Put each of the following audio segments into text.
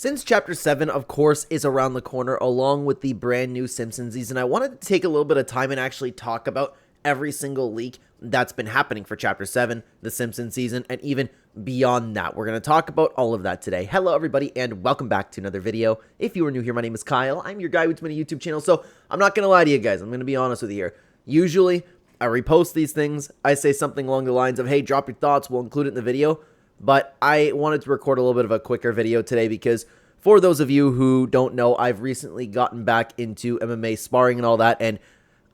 Since Chapter 7, of course, is around the corner, along with the brand new Simpsons season, I wanted to take a little bit of time and actually talk about every single leak that's been happening for Chapter 7, the Simpsons season, and even beyond that. We're going to talk about all of that today. Hello, everybody, and welcome back to another video. If you are new here, my name is Kyle. I'm your guy with my YouTube channel, so I'm not going to lie to you guys. I'm going to be honest with you here. Usually, I repost these things. I say something along the lines of, hey, drop your thoughts. We'll include it in the video. But I wanted to record a little bit of a quicker video today because for those of you who don't know, I've recently gotten back into MMA sparring and all that, and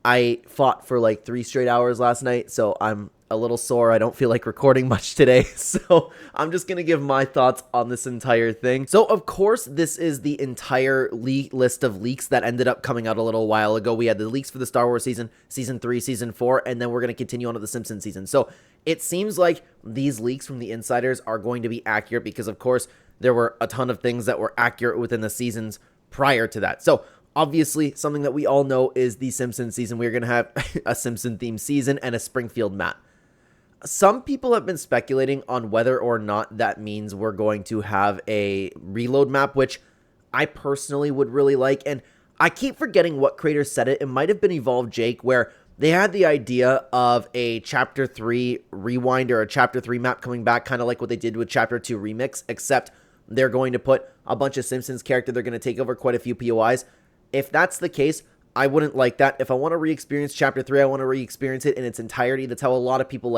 I fought for like 3 straight hours last night, so I'm a little sore. I don't feel like recording much today, so I'm just going to give my thoughts on this entire thing. So, of course, this is the entire list of leaks that ended up coming out a little while ago. We had the leaks for the Star Wars season, Season 3, Season 4, and then we're going to continue on to the Simpsons season. So, it seems like these leaks from the insiders are going to be accurate because, of course, there were a ton of things that were accurate within the seasons prior to that. So, obviously, something that we all know is the Simpsons season. We're going to have a Simpson-themed season and a Springfield map. Some people have been speculating on whether or not that means we're going to have a reload map, which I personally would really like. And I keep forgetting what creator said it. It might have been Evolved Jake, where they had the idea of a Chapter 3 rewind or a Chapter 3 map coming back, kind of like what they did with Chapter 2 Remix, except they're going to put a bunch of Simpsons characters. They're going to take over quite a few POIs. If that's the case, I wouldn't like that. If I want to re-experience Chapter 3, I want to re-experience it in its entirety. That's how a lot of people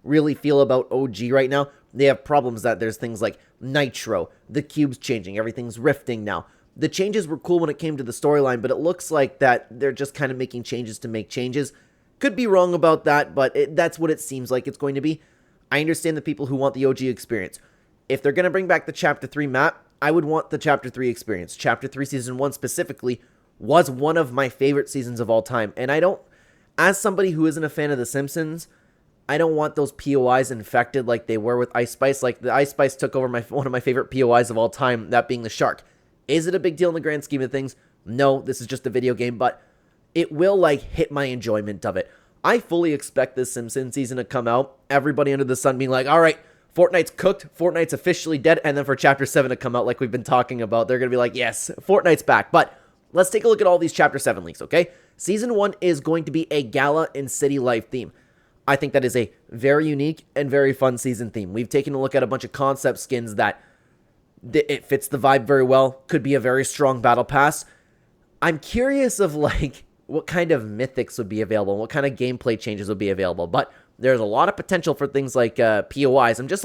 really feel about OG right now. They have problems that there's things like Nitro, the cube's changing, everything's rifting now. The changes were cool when it came to the storyline, but it looks like that they're just kind of making changes to make changes. Could be wrong about that, but that's what it seems like it's going to be. I understand the people who want the OG experience. If they're going to bring back the Chapter 3 map, I would want the Chapter 3 experience. Chapter 3 Season 1 specifically was one of my favorite seasons of all time. And I don't, as somebody who isn't a fan of The Simpsons, I don't want those POIs infected like they were with Ice Spice. Like, the Ice Spice took over one of my favorite POIs of all time, that being the shark. Is it a big deal in the grand scheme of things? No, this is just a video game, but it will, hit my enjoyment of it. I fully expect this Simpsons season to come out, everybody under the sun being like, all right, Fortnite's cooked, Fortnite's officially dead, and then for Chapter 7 to come out like we've been talking about, they're going to be like, yes, Fortnite's back. But let's take a look at all these Chapter 7 leaks, okay? Season 1 is going to be a gala and city life theme. I think that is a very unique and very fun season theme. We've taken a look at a bunch of concept skins that it fits the vibe very well, could be a very strong battle pass. I'm curious of, what kind of mythics would be available, what kind of gameplay changes would be available, but there's a lot of potential for things like POIs. I'm just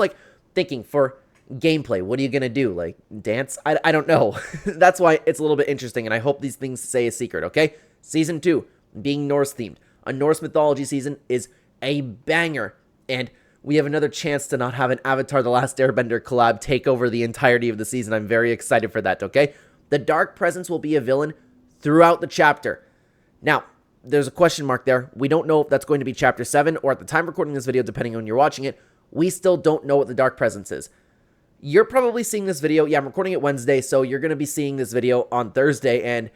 thinking for gameplay, what are you going to do? Dance? I don't know. That's why it's a little bit interesting, and I hope these things stay a secret, okay? Season 2, being Norse themed. A Norse mythology season is a banger, and we have another chance to not have an Avatar The Last Airbender collab take over the entirety of the season. I'm very excited for that, okay? The Dark Presence will be a villain throughout the chapter. Now, there's a question mark there. We don't know if that's going to be Chapter 7, or at the time of recording this video, depending on when you're watching it, we still don't know what the Dark Presence is. You're probably seeing this video. Yeah, I'm recording it Wednesday, so you're going to be seeing this video on Thursday, and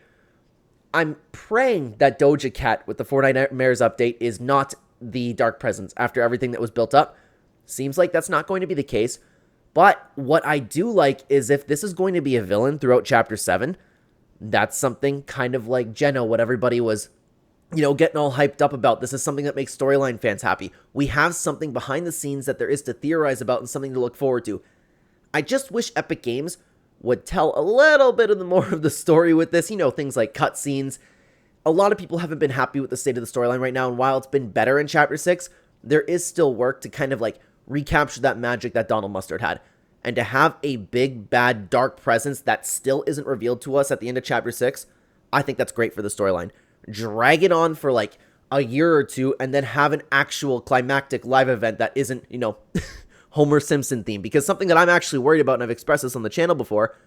I'm praying that Doja Cat with the Fortnite Mares update is not the Dark Presence after everything that was built up. Seems like that's not going to be the case, but what I do like is if this is going to be a villain throughout Chapter 7, that's something kind of like Jenna, what everybody was getting all hyped up about. This is something that makes storyline fans happy. We have something behind the scenes that there is to theorize about and something to look forward to. I just wish Epic Games would tell a little bit of the more of the story with this. Things like cutscenes. A lot of people haven't been happy with the state of the storyline right now, and while it's been better in Chapter 6, there is still work to kind of recapture that magic that Donald Mustard had. And to have a big, bad, dark presence that still isn't revealed to us at the end of Chapter 6, I think that's great for the storyline. Drag it on for a year or two and then have an actual climactic live event that isn't, Homer Simpson themed. Because something that I'm actually worried about, and I've expressed this on the channel before,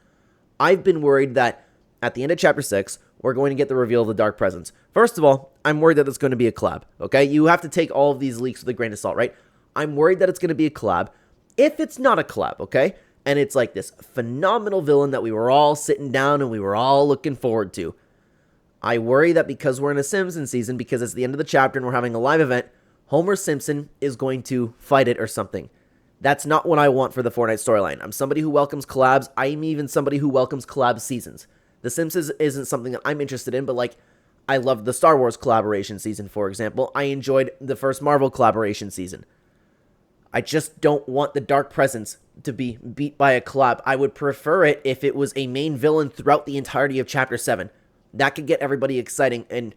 I've been worried that at the end of Chapter 6, we're going to get the reveal of the Dark Presence. First of all, I'm worried that it's going to be a collab, okay? You have to take all of these leaks with a grain of salt, right? I'm worried that it's going to be a collab. If it's not a collab, okay? And it's this phenomenal villain that we were all sitting down and we were all looking forward to, I worry that because we're in a Simpsons season, because it's the end of the chapter and we're having a live event, Homer Simpson is going to fight it or something. That's not what I want for the Fortnite storyline. I'm somebody who welcomes collabs. I'm even somebody who welcomes collab seasons. The Simpsons isn't something that I'm interested in, but like, I loved the Star Wars collaboration season, for example. I enjoyed the first Marvel collaboration season. I just don't want the Dark Presence to be beat by a collab. I would prefer it if it was a main villain throughout the entirety of Chapter 7. That could get everybody exciting, and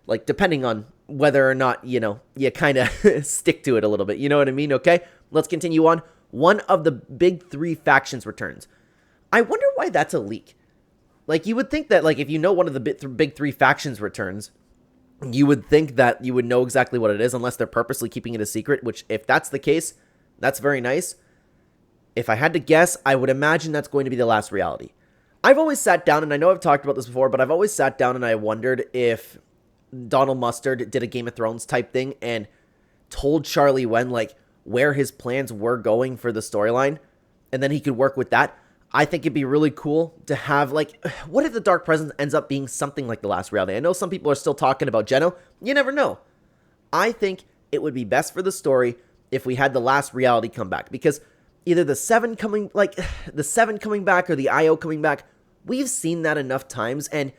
like, depending on whether or not, you know, you kind of stick to it a little bit. You know what I mean? Okay, let's continue on. One of the big 3 factions returns. I wonder why that's a leak. Like, you would think that, like, if you know one of the big 3 factions returns, you would think that you would know exactly what it is, unless they're purposely keeping it a secret, which, if that's the case, that's very nice. If I had to guess, I would imagine that's going to be the last reality. I've always sat down, and I know I've talked about this before, but I've always sat down and I wondered if Donald Mustard did a Game of Thrones type thing and told Charlie Wen, like, where his plans were going for the storyline, and then he could work with that. I think it'd be really cool to have, like, what if the Dark Presence ends up being something like the last reality? I know some people are still talking about Geno. You never know. I think it would be best for the story if we had the last reality come back, because either the 7 coming back or the IO coming back, we've seen that enough times, and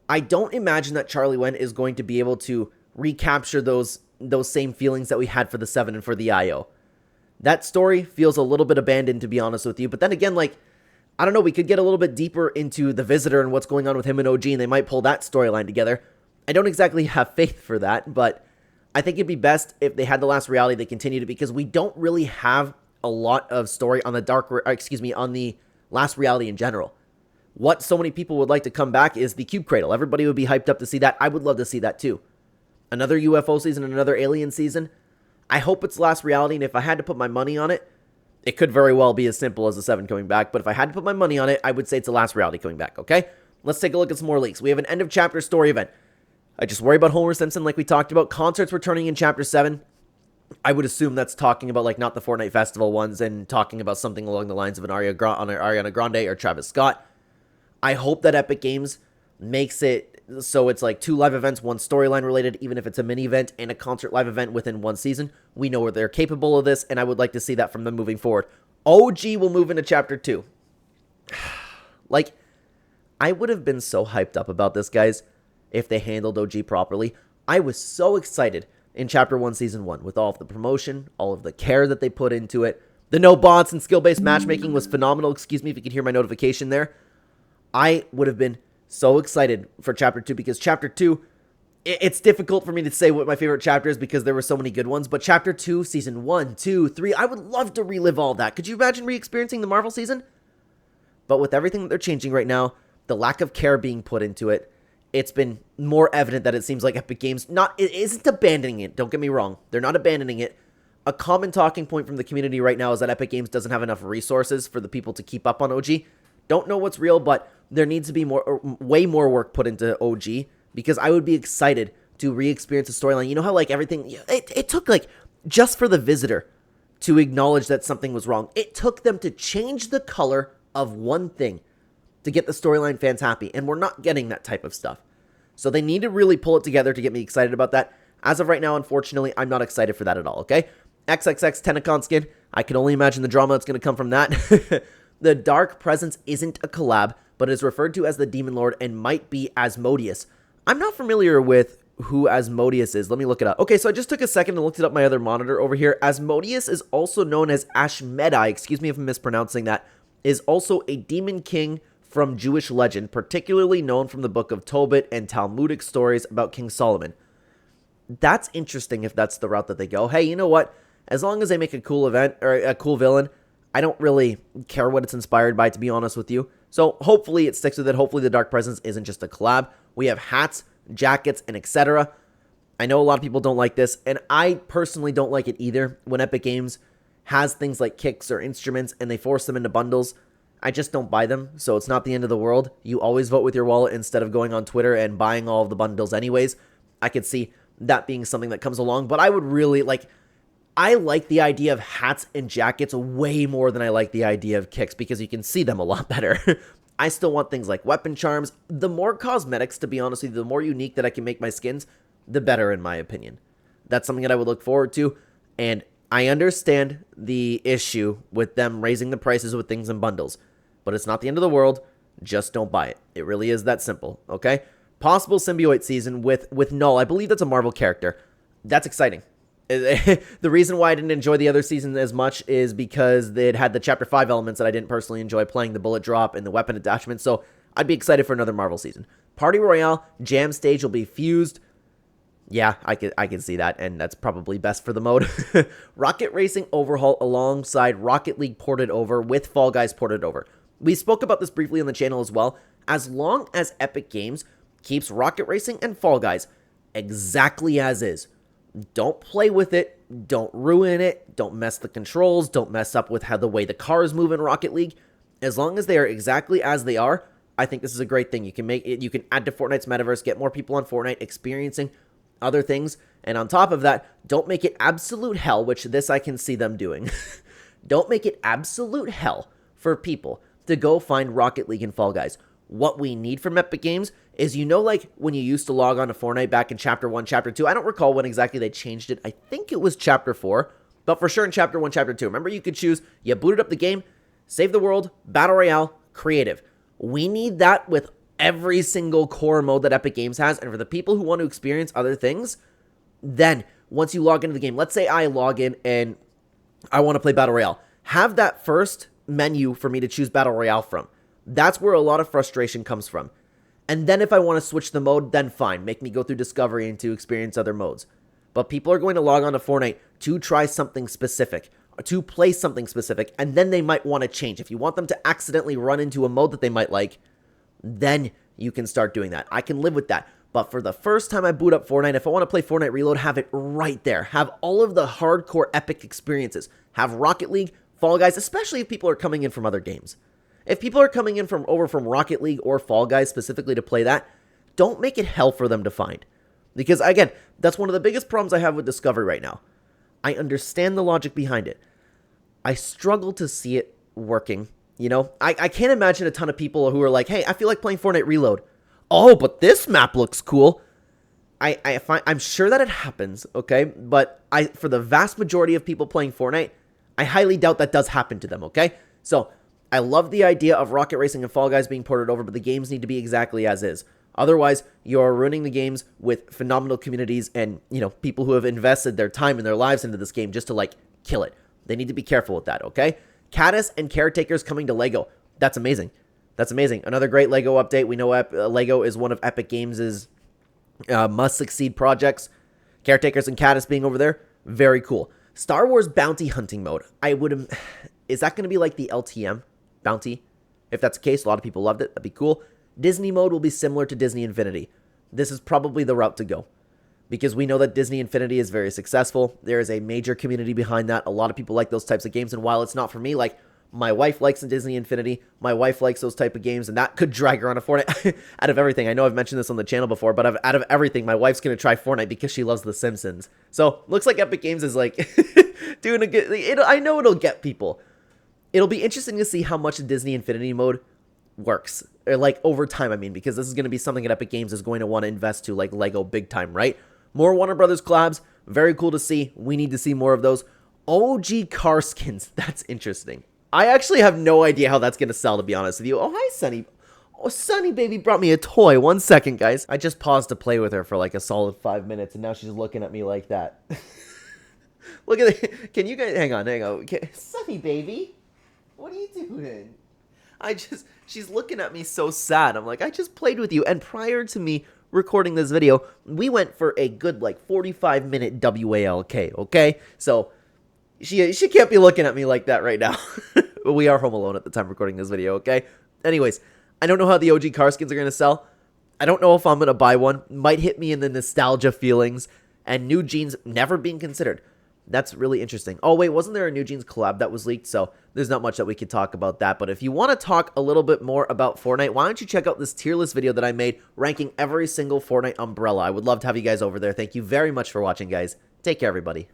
I don't imagine that Charlie Wen is going to be able to recapture those same feelings that we had for the 7 and for the IO. That story feels a little bit abandoned, to be honest with you. But then again, like, I don't know, we could get a little bit deeper into the Visitor and what's going on with him and OG, and they might pull that storyline together. I don't exactly have faith for that, but I think it'd be best if they had the last reality, they continued it, because we don't really have a lot of story on on the last reality in general. What so many people would like to come back is the Cube Cradle. Everybody would be hyped up to see that. I would love to see that too. Another UFO season, another alien season. I hope it's last reality, and if I had to put my money on it, it could very well be as simple as the 7 coming back, but if I had to put my money on it, I would say it's the last reality coming back, okay? Let's take a look at some more leaks. We have an end of chapter story event. I just worry about Homer Simpson like we talked about. Concerts returning in chapter 7. I would assume that's talking about, like, not the Fortnite Festival ones, and talking about something along the lines of an Ariana Grande or Travis Scott. I hope that Epic Games makes it so it's like 2 live events, 1 storyline related, even if it's a mini event, and a concert live event within 1 season. We know they're capable of this, and I would like to see that from them moving forward. OG will move into chapter 2. Like, I would have been so hyped up about this, guys, if they handled OG properly. I was so excited in chapter 1, season 1, with all of the promotion, all of the care that they put into it. The no bots and skill-based matchmaking was phenomenal. Excuse me if you could hear my notification there. I would have been so excited for chapter 2, because chapter 2, it's difficult for me to say what my favorite chapter is because there were so many good ones, but chapter 2, season 1, 2, 3, I would love to relive all that. Could you imagine re-experiencing the Marvel season? But with everything that they're changing right now, the lack of care being put into it, it's been more evident that it seems like Epic Games it isn't abandoning it. Don't get me wrong. They're not abandoning it. A common talking point from the community right now is that Epic Games doesn't have enough resources for the people to keep up on OG. Don't know what's real, but there needs to be way more work put into OG, because I would be excited to re-experience the storyline. You know how, like, everything, it took, like, just for the Visitor to acknowledge that something was wrong. It took them to change the color of one thing to get the storyline fans happy, and we're not getting that type of stuff. So they need to really pull it together to get me excited about that. As of right now, unfortunately, I'm not excited for that at all, okay? XXX Tenacon skin, I can only imagine the drama that's going to come from that. The Dark Presence isn't a collab, but is referred to as the Demon Lord and might be Asmodeus. I'm not familiar with who Asmodeus is. Let me look it up. Okay, so I just took a second and looked it up my other monitor over here. Asmodeus is also known as Ashmedai, excuse me if I'm mispronouncing that, is also a demon king from Jewish legend, particularly known from the book of Tobit and Talmudic stories about King Solomon. That's interesting if that's the route that they go. Hey, you know what? As long as they make a cool event or a cool villain, I don't really care what it's inspired by, to be honest with you. So hopefully it sticks with it. Hopefully the Dark Presence isn't just a collab. We have hats, jackets, and etc. I know a lot of people don't like this, and I personally don't like it either. When Epic Games has things like kicks or instruments and they force them into bundles, I just don't buy them, so it's not the end of the world. You always vote with your wallet instead of going on Twitter and buying all of the bundles anyways. I could see that being something that comes along, but I would really I like the idea of hats and jackets way more than I like the idea of kicks, because you can see them a lot better. I still want things like weapon charms. The more cosmetics, to be honest with you, the more unique that I can make my skins, the better in my opinion. That's something that I would look forward to, and I understand the issue with them raising the prices with things in bundles, but it's not the end of the world. Just don't buy it. It really is that simple, okay? Possible symbiote season with Null. I believe that's a Marvel character. That's exciting. The reason why I didn't enjoy the other season as much is because it had the Chapter 5 elements that I didn't personally enjoy playing, the bullet drop and the weapon attachment, so I'd be excited for another Marvel season. Party Royale, Jam Stage will be fused. Yeah, I can see that, and that's probably best for the mode. Rocket Racing overhaul alongside Rocket League ported over with Fall Guys ported over. We spoke about this briefly on the channel as well. As long as Epic Games keeps Rocket Racing and Fall Guys exactly as is, don't play with it, don't ruin it, don't mess the controls, don't mess up with how the way the cars move in Rocket League. As long as they are exactly as they are, I think this is a great thing. You can make it, you can add to Fortnite's metaverse, get more people on Fortnite experiencing other things, and on top of that, don't make it absolute hell, which this I can see them doing. Don't make it absolute hell for people to go find Rocket League and Fall Guys. What we need from Epic Games is, you know, like when you used to log on to Fortnite back in Chapter 1, Chapter 2, I don't recall when exactly they changed it. I think it was Chapter 4, but for sure in Chapter 1, Chapter 2. Remember, you could choose, you booted up the game, save the world, Battle Royale, Creative. We need that with every single core mode that Epic Games has, and for the people who want to experience other things, then once you log into the game, let's say I log in and I want to play Battle Royale, have that first menu for me to choose Battle Royale from. That's where a lot of frustration comes from. And then if I want to switch the mode, then fine, make me go through Discovery and to experience other modes. But people are going to log on to Fortnite to try something specific, to play something specific, and then they might want to change. If you want them to accidentally run into a mode that they might like, then you can start doing that. I can live with that. But for the first time I boot up Fortnite, if I want to play Fortnite Reload, have it right there. Have all of the hardcore epic experiences. Have Rocket League, Fall Guys, especially if people are coming in from other games. If people are coming in from Rocket League or Fall Guys specifically to play that, don't make it hell for them to find. Because again, that's one of the biggest problems I have with Discovery right now. I understand the logic behind it. I struggle to see it working. You know, I can't imagine a ton of people who are like, hey, I feel like playing Fortnite Reload. Oh, but this map looks cool. I'm sure that it happens, okay? But for the vast majority of people playing Fortnite, I highly doubt that does happen to them, okay? So, I love the idea of Rocket Racing and Fall Guys being ported over, but the games need to be exactly as is. Otherwise, you're ruining the games with phenomenal communities and, you know, people who have invested their time and their lives into this game just to, like, kill it. They need to be careful with that, okay? Caddis and Caretakers coming to LEGO. That's amazing. That's amazing. Another great LEGO update. We know LEGO is one of Epic Games' must-succeed projects. Caretakers and Caddis being over there, very cool. Star Wars Bounty Hunting Mode. Is that going to be like the LTM Bounty? If that's the case, a lot of people loved it. That'd be cool. Disney Mode will be similar to Disney Infinity. This is probably the route to go, because we know that Disney Infinity is very successful. There is a major community behind that. A lot of people like those types of games, and while it's not for me, like, my wife likes Disney Infinity. My wife likes those type of games, and that could drag her on a Fortnite. Out of everything, I know I've mentioned this on the channel before, but out of everything, my wife's going to try Fortnite because she loves The Simpsons. So, looks like Epic Games is, like, doing a good... I know it'll get people. It'll be interesting to see how much Disney Infinity Mode works. Or, like, over time, I mean, because this is going to be something that Epic Games is going to want to invest to, like LEGO big time, right? More Warner Brothers collabs. Very cool to see. We need to see more of those. OG car skins. That's interesting. I actually have no idea how that's going to sell, to be honest with you. Oh, hi, Sunny. Oh, Sunny baby brought me a toy. 1 second, guys. I just paused to play with her for like a solid 5 minutes, and now she's looking at me like that. Look at it. Can you guys... Hang on. Sunny baby, what are you doing? She's looking at me so sad. I'm like, I just played with you. And prior to me recording this video, we went for a good, like, 45-minute WALK, okay? So... She can't be looking at me like that right now. We are home alone at the time recording this video, okay? Anyways, I don't know how the OG car skins are going to sell. I don't know if I'm going to buy one. Might hit me in the nostalgia feelings. And New Jeans never being considered. That's really interesting. Oh, wait, wasn't there a New Jeans collab that was leaked? So there's not much that we could talk about that. But if you want to talk a little bit more about Fortnite, why don't you check out this tier list video that I made ranking every single Fortnite umbrella. I would love to have you guys over there. Thank you very much for watching, guys. Take care, everybody.